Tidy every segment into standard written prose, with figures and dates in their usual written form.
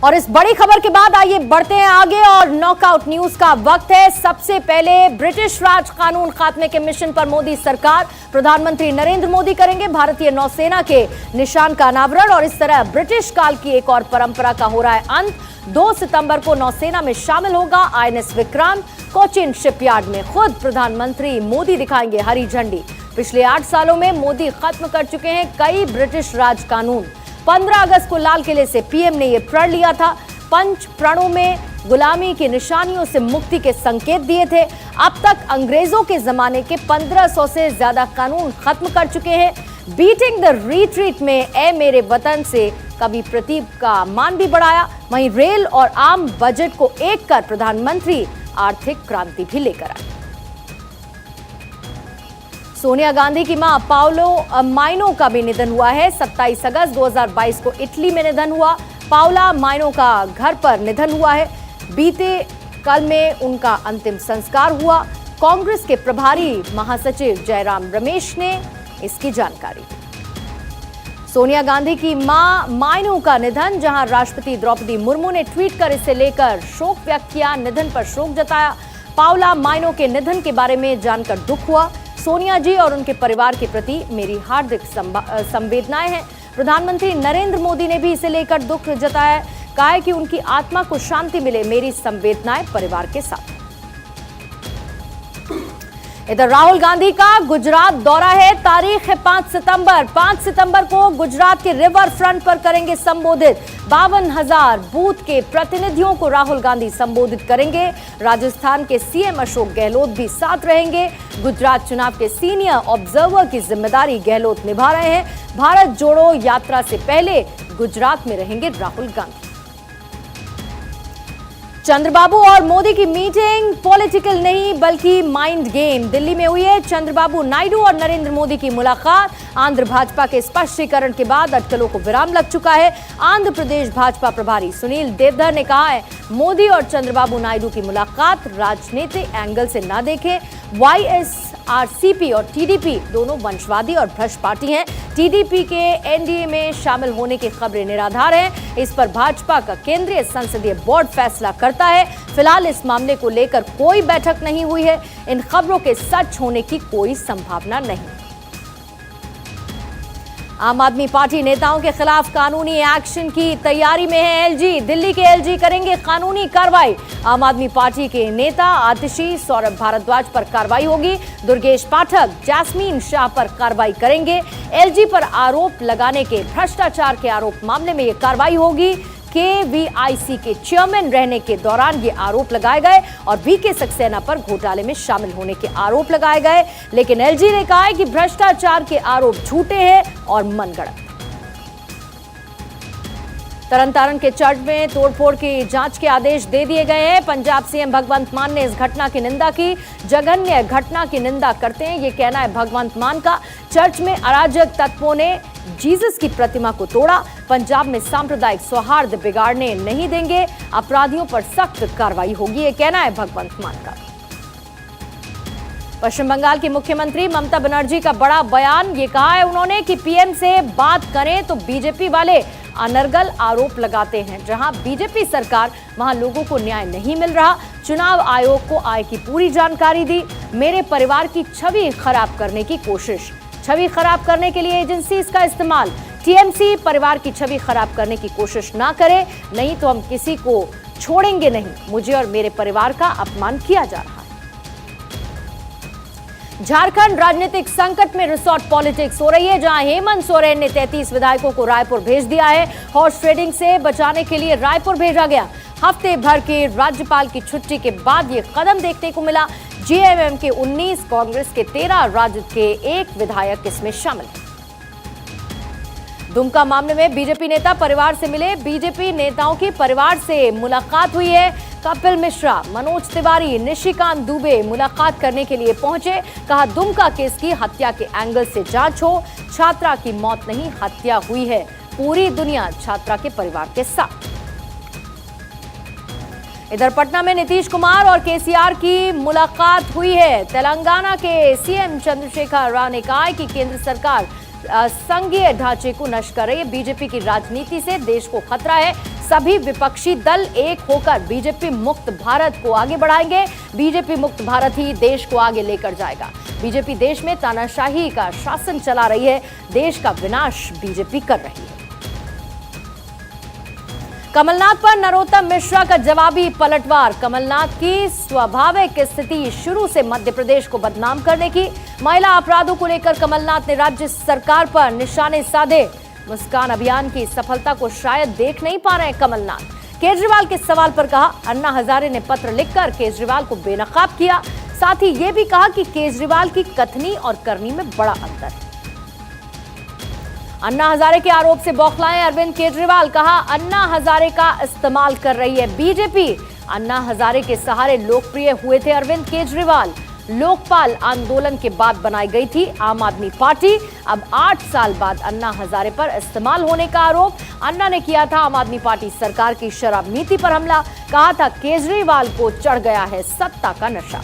और इस बड़ी खबर के बाद आइए बढ़ते हैं आगे और नॉकआउट न्यूज का वक्त है। सबसे पहले ब्रिटिश राज कानून खात्मे के मिशन पर मोदी सरकार, प्रधानमंत्री नरेंद्र मोदी करेंगे भारतीय नौसेना के निशान का अनावरण और इस तरह ब्रिटिश काल की एक और परंपरा का हो रहा है अंत। 2 सितंबर को नौसेना में शामिल होगा INS विक्रांत। कोचिन शिपयार्ड में खुद प्रधानमंत्री मोदी दिखाएंगे हरी झंडी। पिछले 8 सालों में मोदी खत्म कर चुके हैं कई ब्रिटिश राज कानून। 15 अगस्त को लाल किले से पीएम ने यह प्रण लिया था। पंच प्रणों में गुलामी की निशानियों से मुक्ति के संकेत दिए थे। अब तक अंग्रेजों के जमाने के 1500 से ज्यादा कानून खत्म कर चुके हैं। बीटिंग द रिट्रीट में ए मेरे वतन से कवि प्रतीक का मान भी बढ़ाया। वहीं रेल और आम बजट को एक कर प्रधानमंत्री आर्थिक क्रांति भी लेकर आए। सोनिया गांधी की मां पाओलो माइनो का भी निधन हुआ है। 27 अगस्त 2022 को इटली में निधन हुआ। पाओला माइनो का घर पर निधन हुआ है। बीते कल में उनका अंतिम संस्कार हुआ। कांग्रेस के प्रभारी महासचिव जयराम रमेश ने इसकी जानकारी दी। सोनिया गांधी की मां माइनो का निधन, जहां राष्ट्रपति द्रौपदी मुर्मू ने ट्वीट कर इसे लेकर शोक व्यक्त किया, निधन पर शोक जताया। पाओला माइनो के निधन के बारे में जानकर दुख हुआ। सोनिया जी और उनके परिवार के प्रति मेरी हार्दिक संवेदनाएं हैं। प्रधानमंत्री नरेंद्र मोदी ने भी इसे लेकर दुख जताया, कहा है कि उनकी आत्मा को शांति मिले, मेरी संवेदनाएं परिवार के साथ। इधर राहुल गांधी का गुजरात दौरा है। तारीख है 5 सितंबर। 5 सितंबर को गुजरात के रिवर फ्रंट पर करेंगे संबोधित। 52,000 बूथ के प्रतिनिधियों को राहुल गांधी संबोधित करेंगे। राजस्थान के सीएम अशोक गहलोत भी साथ रहेंगे। गुजरात चुनाव के सीनियर ऑब्जर्वर की जिम्मेदारी गहलोत निभा रहे हैं। भारत जोड़ो यात्रा से पहले गुजरात में रहेंगे राहुल गांधी। चंद्रबाबू और मोदी की मीटिंग पॉलिटिकल नहीं बल्कि माइंड गेम दिल्ली में हुई है। चंद्रबाबू नायडू और नरेंद्र मोदी की मुलाकात। आंध्र भाजपा के स्पष्टीकरण के बाद अटकलों को विराम लग चुका है। आंध्र प्रदेश भाजपा प्रभारी सुनील देवधर ने कहा है, मोदी और चंद्रबाबू नायडू की मुलाकात राजनीतिक एंगल से न देखें। YSRCP और TDP दोनों वंशवादी और भ्रष्ट पार्टी हैं। TDP के NDA में शामिल होने की खबरें निराधार हैं। इस पर भाजपा का केंद्रीय संसदीय बोर्ड फैसला करता है। फिलहाल इस मामले को लेकर कोई बैठक नहीं हुई है। इन खबरों के सच होने की कोई संभावना नहीं। आम आदमी पार्टी नेताओं के खिलाफ कानूनी एक्शन की तैयारी में है LG। दिल्ली के LG करेंगे कानूनी कार्रवाई। आम आदमी पार्टी के नेता आतिशी सौरभ भारद्वाज पर कार्रवाई होगी। दुर्गेश पाठक जैस्मीन शाह पर कार्रवाई करेंगे। LG पर आरोप लगाने के भ्रष्टाचार के आरोप मामले में यह कार्रवाई होगी। KVIC के चेयरमैन रहने के दौरान ये आरोप लगाए गए और VK सक्सेना पर घोटाले में शामिल होने के आरोप लगाए गए, लेकिन LG ने कहा है कि भ्रष्टाचार के आरोप झूठे हैं और मनगढ़ंत। तरनतारण के चर्च में तोड़फोड़ की जांच के आदेश दे दिए गए हैं। पंजाब CM भगवंत मान ने इस घटना की निंदा की। जघन्य घटना की निंदा करते हैं, ये कहना है भगवंत मान का। चर्च में अराजक तत्वों ने जीसस की प्रतिमा को तोड़ा। पंजाब में सांप्रदायिक सौहार्द बिगाड़ने नहीं देंगे, अपराधियों पर सख्त कार्रवाई होगी, ये कहना है भगवंत मान का। पश्चिम बंगाल की मुख्यमंत्री ममता बनर्जी का बड़ा बयान, ये कहा है उन्होंने कि पीएम से बात करें तो बीजेपी वाले अनर्गल आरोप लगाते हैं। जहां बीजेपी सरकार, वहां लोगों को न्याय नहीं मिल रहा। चुनाव आयोग को आय की पूरी जानकारी दी। मेरे परिवार की छवि खराब करने की कोशिश, छवि खराब करने के लिए एजेंसीज का इस्तेमाल। TMC परिवार की छवि खराब करने की कोशिश ना करे, नहीं तो हम किसी को छोड़ेंगे नहीं। मुझे और मेरे परिवार का अपमान किया जा रहा है। झारखंड राजनीतिक संकट में रिसोर्ट पॉलिटिक्स हो रही है, जहां हेमंत सोरेन ने 33 विधायकों को रायपुर भेज दिया है। हॉर्स ट्रेडिंग से बचाने के लिए रायपुर भेजा गया। हफ्ते भर के राज्यपाल की छुट्टी के बाद यह कदम देखने को मिला। JMM के 19, कांग्रेस के 13, राजद के 1 विधायक इसमें शामिल हैं। दुमका मामले में बीजेपी नेता परिवार से मिले। बीजेपी नेताओं की परिवार से मुलाकात हुई है। कपिल मिश्रा, मनोज तिवारी, निशिकांत दुबे मुलाकात करने के लिए पहुंचे। कहा दुमका केस की हत्या के एंगल से जांच हो। छात्रा की मौत नहीं, हत्या हुई है। पूरी दुनिया छात्रा के परिवार के साथ। इधर पटना में नीतीश कुमार और KCR की मुलाकात हुई है। तेलंगाना के CM चंद्रशेखर राव ने कहा है कि केंद्र सरकार संघीय ढांचे को नष्ट कर रही है। बीजेपी की राजनीति से देश को खतरा है। सभी विपक्षी दल एक होकर बीजेपी मुक्त भारत को आगे बढ़ाएंगे। बीजेपी मुक्त भारत ही देश को आगे लेकर जाएगा। बीजेपी देश में तानाशाही का शासन चला रही है, देश का विनाश बीजेपी कर रही है। कमलनाथ पर नरोत्तम मिश्रा का जवाबी पलटवार। कमलनाथ की स्वाभाविक स्थिति शुरू से मध्य प्रदेश को बदनाम करने की। महिला अपराधों को लेकर कमलनाथ ने राज्य सरकार पर निशाने साधे। मुस्कान अभियान की सफलता को शायद देख नहीं पा रहे हैं कमलनाथ। केजरीवाल के सवाल पर कहा, अन्ना हजारे ने पत्र लिखकर केजरीवाल को बेनकाब किया। साथ ही यह भी कहा कि केजरीवाल की कथनी और करनी में बड़ा अंतर है। अन्ना हजारे के आरोप से बौखलाए अरविंद केजरीवाल। कहा, अन्ना हजारे का इस्तेमाल कर रही है बीजेपी। अन्ना हजारे के सहारे लोकप्रिय हुए थे अरविंद केजरीवाल। लोकपाल आंदोलन के बाद बनाई गई थी आम आदमी पार्टी। अब 8 साल बाद अन्ना हजारे पर इस्तेमाल होने का आरोप। अन्ना ने किया था आम आदमी पार्टी सरकार की शराब नीति पर हमला। कहा था केजरीवाल को चढ़ गया है सत्ता का नशा।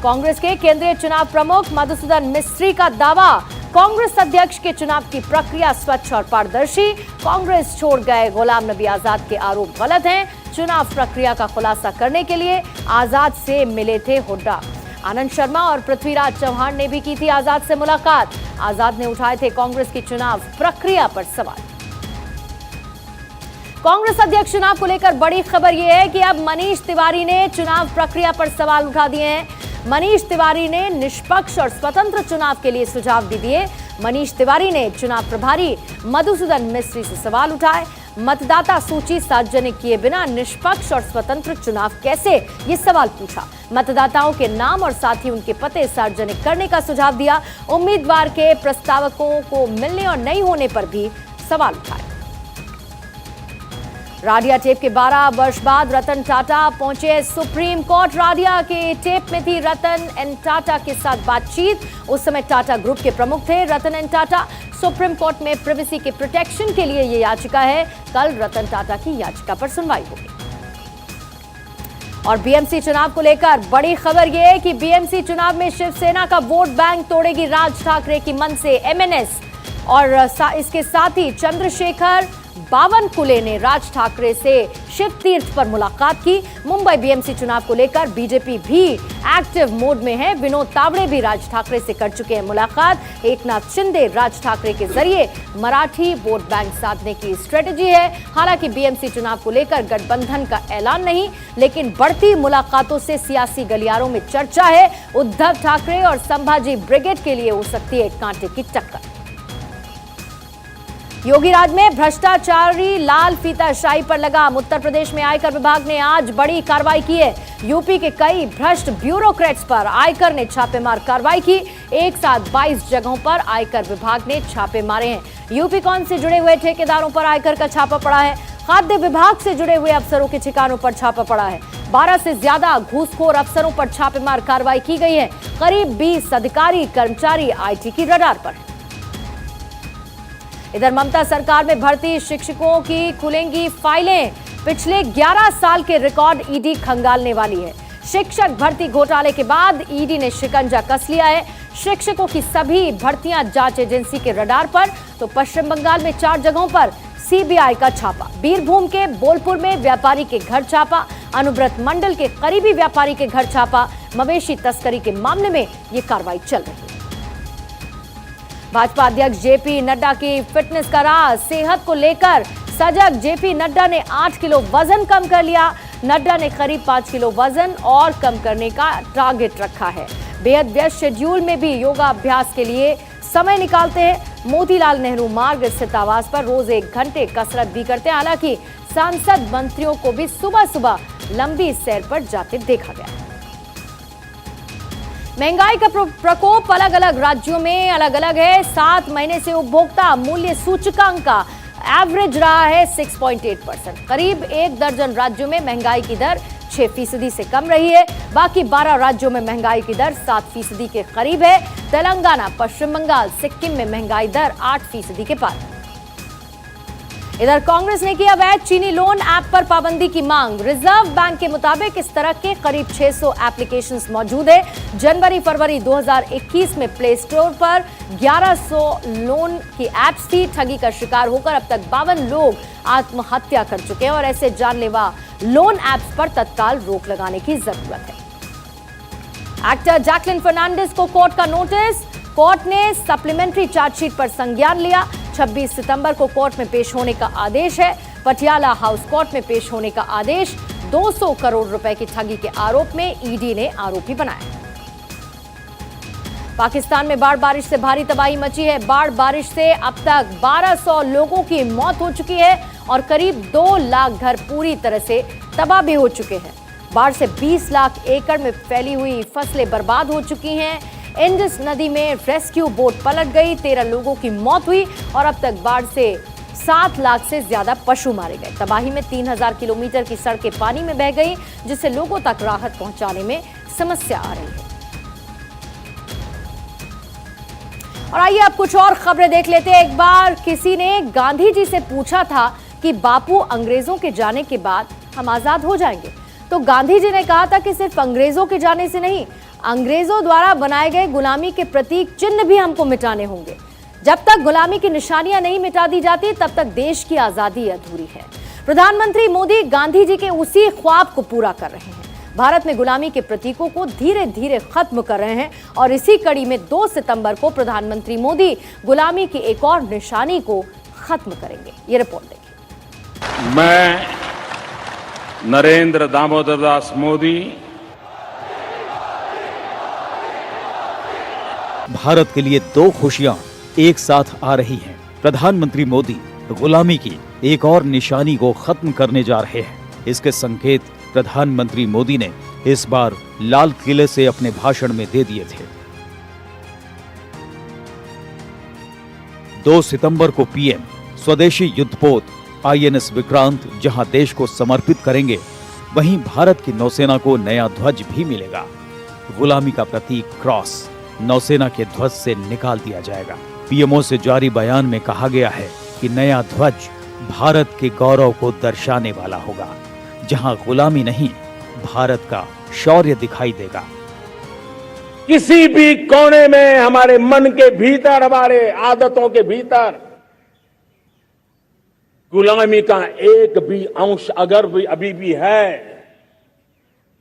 कांग्रेस के केंद्रीय चुनाव प्रमुख मधुसूदन मिस्त्री का दावा, कांग्रेस अध्यक्ष के चुनाव की प्रक्रिया स्वच्छ और पारदर्शी। कांग्रेस छोड़ गए गुलाम नबी आजाद के आरोप गलत हैं। चुनाव प्रक्रिया का खुलासा करने के लिए आजाद से मिले थे हुड्डा। आनंद शर्मा और पृथ्वीराज चौहान ने भी की थी आजाद से मुलाकात। आजाद ने उठाए थे कांग्रेस की चुनाव प्रक्रिया पर सवाल। कांग्रेस अध्यक्ष चुनाव को लेकर बड़ी खबर यह है कि अब मनीष तिवारी ने चुनाव प्रक्रिया पर सवाल उठा दिए हैं। मनीष तिवारी ने निष्पक्ष और स्वतंत्र चुनाव के लिए सुझाव भी दिए। मनीष तिवारी ने चुनाव प्रभारी मधुसूदन मिस्त्री से सवाल उठाए। मतदाता सूची सार्वजनिक किए बिना निष्पक्ष और स्वतंत्र चुनाव कैसे, ये सवाल पूछा। मतदाताओं के नाम और साथ ही उनके पते सार्वजनिक करने का सुझाव दिया। उम्मीदवार के प्रस्तावकों को मिलने और नहीं होने पर भी सवाल उठाए। राडिया टेप के 12 वर्ष बाद रतन टाटा पहुंचे सुप्रीम कोर्ट। राडिया के टेप में थी रतन एन टाटा के साथ बातचीत। उस समय टाटा ग्रुप के प्रमुख थे रतन एन टाटा। सुप्रीम कोर्ट में प्राइवेसी के प्रोटेक्शन के लिए यह याचिका है। कल रतन टाटा की याचिका पर सुनवाई होगी। और बीएमसी चुनाव को लेकर बड़ी खबर यह है कि बीएमसी चुनाव में शिवसेना का वोट बैंक तोड़ेगी राज ठाकरे की मन से एमएनएस। और इसके साथ ही चंद्रशेखर बावनकुले ने राज ठाकरे से शिव तीर्थ पर मुलाकात की। मुंबई बीएमसी चुनाव को लेकर बीजेपी भी एक्टिव मोड में है। विनोद तावड़े भी राज ठाकरे से कर चुके हैं मुलाकात। एकनाथ शिंदे राज ठाकरे के जरिए मराठी वोट बैंक साधने की स्ट्रेटेजी है। हालांकि बीएमसी चुनाव को लेकर गठबंधन का ऐलान नहीं, लेकिन बढ़ती मुलाकातों से सियासी गलियारों में चर्चा है। उद्धव ठाकरे और संभाजी ब्रिगेड के लिए हो सकती है कांटे की टक्कर। योगी राज में भ्रष्टाचारी लाल फीताशाही पर लगाम। उत्तर प्रदेश में आयकर विभाग ने आज बड़ी कार्रवाई की है। यूपी के कई भ्रष्ट ब्यूरोक्रेट्स पर आयकर ने छापेमार कार्रवाई की। एक साथ 22 जगहों पर आयकर विभाग ने छापे मारे हैं। यूपी कौन से जुड़े हुए ठेकेदारों पर आयकर का छापा पड़ा है। खाद्य विभाग से जुड़े हुए अफसरों के ठिकानों पर छापा पड़ा है। 12 से ज्यादा घूसखोर अफसरों पर छापेमार कार्रवाई की गई है। करीब 20 अधिकारी कर्मचारी आईटी की रडार पर है। इधर ममता सरकार में भर्ती शिक्षकों की खुलेंगी फाइलें। पिछले 11 साल के रिकॉर्ड ईडी खंगालने वाली है। शिक्षक भर्ती घोटाले के बाद ईडी ने शिकंजा कस लिया है। शिक्षकों की सभी भर्तियां जांच एजेंसी के रडार पर। तो पश्चिम बंगाल में 4 जगहों पर सीबीआई का छापा। बीरभूम के बोलपुर में व्यापारी के घर छापा। अनुव्रत मंडल के करीबी व्यापारी के घर छापा। मवेशी तस्करी के मामले में यह कार्रवाई चल रही है। भाजपा अध्यक्ष जेपी नड्डा की फिटनेस का राज। सेहत को लेकर सजग जेपी नड्डा ने 8 किलो वजन कम कर लिया। नड्डा ने करीब 5 किलो वजन और कम करने का टारगेट रखा है। बेहद व्यस्त शेड्यूल में भी योगा अभ्यास के लिए समय निकालते हैं। मोतीलाल नेहरू मार्ग स्थित आवास पर रोज 1 घंटे कसरत भी करते हैं। हालांकि सांसद मंत्रियों को भी सुबह सुबह लंबी सैर पर जाते देखा गया। महंगाई का प्रकोप अलग अलग राज्यों में अलग अलग है। 7 महीने से उपभोक्ता मूल्य सूचकांक का एवरेज रहा है 6.8%। करीब 1 दर्जन राज्यों में महंगाई की दर 6% से कम रही है। बाकी 12 राज्यों में महंगाई की दर 7% के करीब है। तेलंगाना, पश्चिम बंगाल, सिक्किम में महंगाई दर 8% के पार। इधर कांग्रेस ने की अवैध चीनी लोन ऐप पर पाबंदी की मांग। रिजर्व बैंक के मुताबिक इस तरह के करीब 600 एप्लीकेशंस मौजूद है। जनवरी-फरवरी 2021 में प्ले स्टोर पर 1100 लोन की ऐप्स थी। ठगी का शिकार होकर अब तक 52 लोग आत्महत्या कर चुके हैं और ऐसे जानलेवा लोन ऐप्स पर तत्काल रोक लगाने की जरूरत है। एक्टर जैकलिन फर्नांडिस को कोर्ट का नोटिस। कोर्ट ने सप्लीमेंट्री चार्जशीट पर संज्ञान लिया। 26 सितंबर को कोर्ट में पेश होने का आदेश है। पटियाला हाउस कोर्ट में पेश होने का आदेश। 200 करोड़ रुपए की ठगी के आरोप में ईडी ने आरोपी बनाया। पाकिस्तान में बाढ़ बारिश से भारी तबाही मची है। बाढ़ बारिश से अब तक 1200 लोगों की मौत हो चुकी है और करीब 2 लाख घर पूरी तरह से तबाह भी हो चुके हैं। बाढ़ से 20 लाख एकड़ में फैली हुई फसलें बर्बाद हो चुकी हैं। इंडस नदी में रेस्क्यू बोट पलट गई। 13 लोगों की मौत हुई और अब तक बाढ़ से 7 लाख से ज्यादा पशु मारे गए। तबाही में 3000 किलोमीटर की सड़कें पानी में बह गई, जिससे लोगों तक राहत पहुंचाने में समस्या आ रही है। और आइए अब कुछ और खबरें देख लेते हैं। एक बार किसी ने गांधी जी से पूछा था कि बापू, अंग्रेजों के जाने के बाद हम आजाद हो जाएंगे, तो गांधी जी ने कहा था कि सिर्फ अंग्रेजों के जाने से नहीं, अंग्रेजों द्वारा बनाए गए गुलामी के प्रतीक चिन्ह भी हमको मिटाने होंगे। जब तक गुलामी की निशानियां नहीं मिटा दी जाती, तब तक देश की आजादी अधूरी है। प्रधानमंत्री मोदी गांधी जी के उसी ख्वाब को पूरा कर रहे हैं। भारत में गुलामी के प्रतीकों को धीरे धीरे खत्म कर रहे हैं और इसी कड़ी में 2 सितंबर को प्रधानमंत्री मोदी गुलामी की एक और निशानी को खत्म करेंगे। ये रिपोर्ट देखिए। मैं नरेंद्र दामोदर दास मोदी भारत के लिए 2 खुशियां एक साथ आ रही हैं। प्रधानमंत्री मोदी गुलामी की एक और निशानी को खत्म करने जा रहे हैं। इसके संकेत प्रधानमंत्री मोदी ने इस बार लाल किले से अपने भाषण में दे दिए थे। 2 सितंबर को पीएम स्वदेशी युद्धपोत INS विक्रांत जहां देश को समर्पित करेंगे, वहीं भारत की नौसेना को नया ध्वज भी मिलेगा। गुलामी का प्रतीक क्रॉस नौसेना के ध्वज से निकाल दिया जाएगा। पीएमओ से जारी बयान में कहा गया है कि नया ध्वज भारत के गौरव को दर्शाने वाला होगा, जहां गुलामी नहीं, भारत का शौर्य दिखाई देगा। किसी भी कोने में हमारे मन के भीतर, हमारे आदतों के भीतर गुलामी का एक भी अंश अगर भी अभी भी है,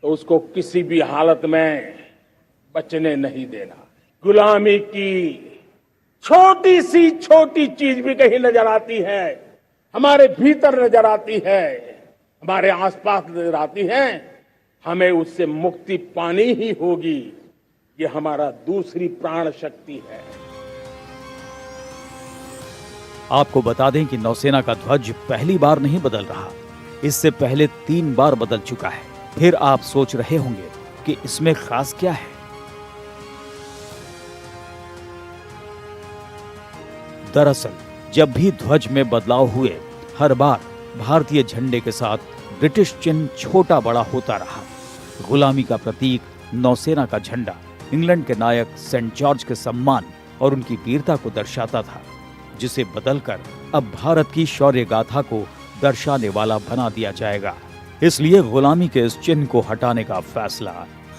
तो उसको किसी भी हालत में बचने नहीं देना। गुलामी की छोटी सी छोटी चीज भी कहीं नजर आती है, हमारे भीतर नजर आती है, हमारे आसपास नजर आती है, हमें उससे मुक्ति पानी ही होगी। ये हमारा दूसरी प्राण शक्ति है। आपको बता दें कि नौसेना का ध्वज पहली बार नहीं बदल रहा, इससे पहले 3 बार बदल चुका है। फिर आप सोच रहे होंगे कि इसमें खास क्या है। दरअसल जब भी ध्वज में बदलाव हुए, हर बार भारतीय झंडे के साथ ब्रिटिश चिन्ह छोटा बड़ा होता रहा। गुलामी का प्रतीक नौसेना का झंडा इंग्लैंड के नायक सेंट जॉर्ज के सम्मान और उनकी वीरता को दर्शाता था, जिसे बदलकर अब भारत की शौर्य गाथा को दर्शाने वाला बना दिया जाएगा। इसलिए गुलामी के इस चिन्ह को हटाने का फैसला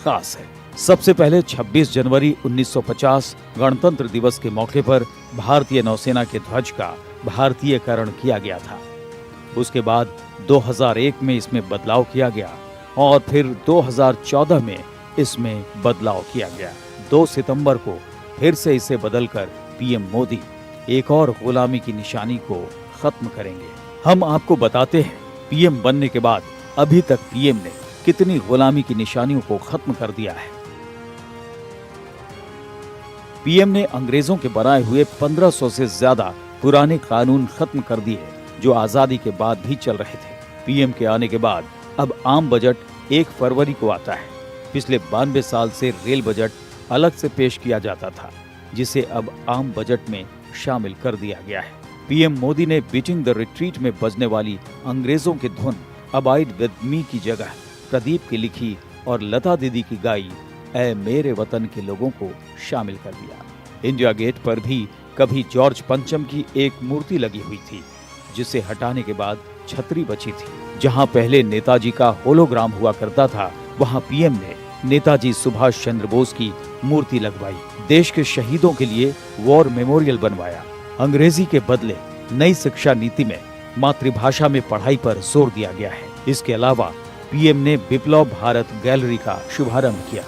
खास है। सबसे पहले 26 जनवरी 1950 गणतंत्र दिवस के मौके पर भारतीय नौसेना के ध्वज का भारतीयकरण किया गया था। उसके बाद 2001 में इसमें बदलाव किया गया और फिर 2014 में इसमें बदलाव किया गया। 2 सितंबर को फिर से इसे बदलकर पीएम मोदी एक और गुलामी की निशानी को खत्म करेंगे। हम आपको बताते हैं पीएम बनने के बाद अभी तक पीएम ने कितनी गुलामी की निशानियों को खत्म कर दिया है। पीएम ने अंग्रेजों के बनाए हुए 1500 से ज्यादा पुराने कानून खत्म कर दिए, जो आजादी के बाद भी चल रहे थे। पीएम के आने के बाद अब आम बजट 1 फरवरी को आता है। पिछले 92 साल से रेल बजट अलग से पेश किया जाता था, जिसे अब आम बजट में शामिल कर दिया गया है। पीएम मोदी ने बीटिंग द रिट्रीट में बजने वाली अंग्रेजों की धुन अबाइड विद मी की जगह प्रदीप की लिखी और लता दीदी की गाई ऐ मेरे वतन के लोगों को शामिल कर दिया। इंडिया गेट पर भी कभी जॉर्ज पंचम की एक मूर्ति लगी हुई थी। जिसे हटाने के बाद छतरी बची थी। जहां पहले नेताजी का होलोग्राम हुआ करता था, वहां पीएम ने नेताजी सुभाष चंद्र बोस की मूर्ति लगवाई। देश के शहीदों के लिए वॉर मेमोरियल बनवाया। अंग्रेजी के बदले नई शिक्षा नीति में मातृभाषा में पढ़ाई पर जोर दिया गया है। इसके अलावा पीएम ने विप्लव भारत गैलरी का शुभारंभ किया।